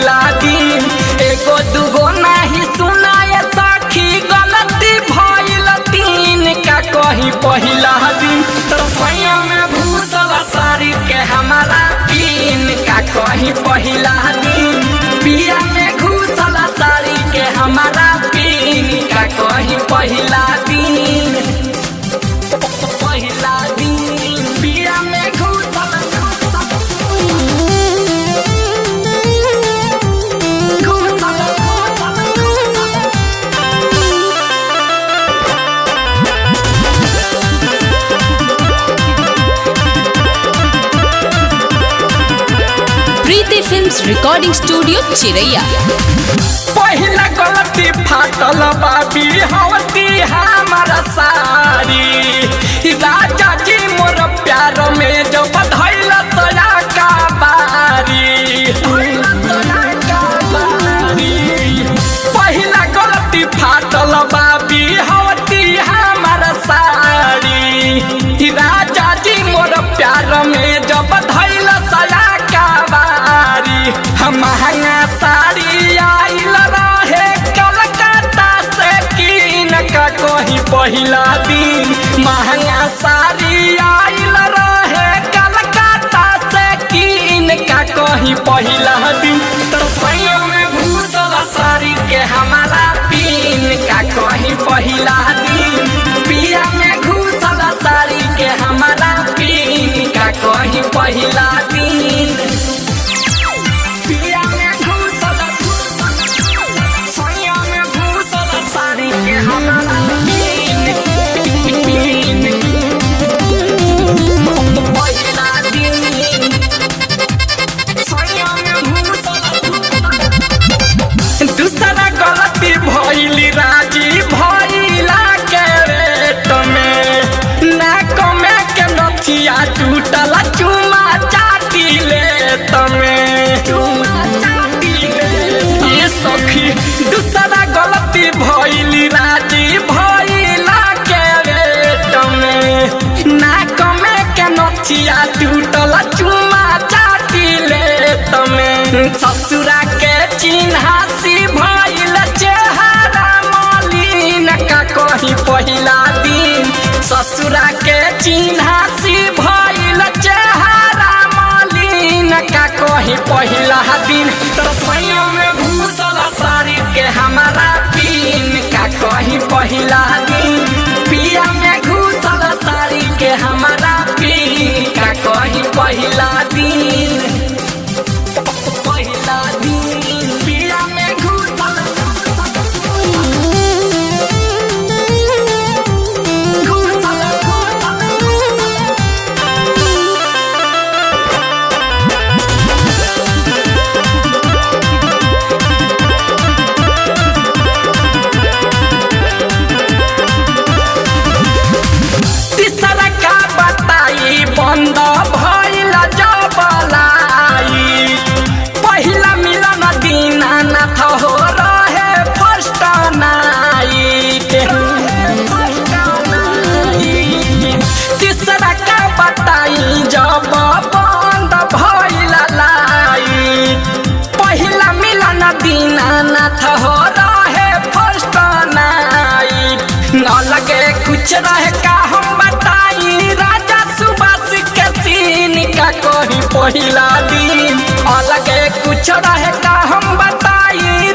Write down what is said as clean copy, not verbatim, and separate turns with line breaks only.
पहिला दिन एगो दुगो नहीं सुनाए सखी गलती भइल तीन का कहीं पहिला दिन तो सैया में भूसल साड़ी के हमारा तीन का कहीं पहिला दिन पिया में घुसल साड़ी के हमारा तीन का कहीं पहिला दिन पहिला दिन पिया में घुसल
प्रीति फिल्म्स रिकॉर्डिंग स्टूडियो चिरैया।
पहिला गलती फाटल बाबी हवती हमारा सारी राजा जी मोर प्यार में जो बधैल तया का बारी पहिला गलती फाटल बाबी हवती हमारा सारी राजा जी मोर प्यार में जो बधैल तया का बारी हम महंगा साड़ी आइल रहे कलकत्ता से कीन का कहीं पहिला दिन महंगा साड़ी आइल रहे कलकत्ता से कीन का कहीं पहिला दिन तो सैया में भूसल साड़ी के हमारा पीन का कहीं पहिला दिन पिया में घुसल साड़ी के हमारा पीन का कहीं पहिला दिन पिया में घुसल सैया में घुसल साड़ी के हमारा पीन पहिला दिन सैया में घुसल दूसरा गलती भइली राजी भइला के रेट में नाक में के नथिया टूटल चुमा चाटी ले तमे ये सखी दूसरा गलती भइली राजी भइला के रेट में नाक में के नथिया टूटल चुमा चाटी ले तमे ससुरा के चिन्हासी भइल चेहरा मलिन का कहीं पहिला दिन ससुरा के चिन्हासी भइल चेहरा मलिन का कहीं पहिला दिन तो सैया में भूसल साड़ी के हमारा पीन का कहीं पहिला दिन पिया में घुसल साड़ी के हमारा पीन का कहीं पहिला दिन पहिला दिन पिया में घुसल तीसरा का बताई बंद भइल जबलाई पहिला मिलन दीनानाथ हो रहे फर्स्ट नाइट तीसरा का बताई जब बंद भइल लाइट पहिला मिलन दीनानाथ हो रहे फर्स्ट नाइट न लगे कुछ रहे का हम बताई राजा सुबास के सीन का कहीं पहिला दिन अलगे कुछ रहे का हम बताई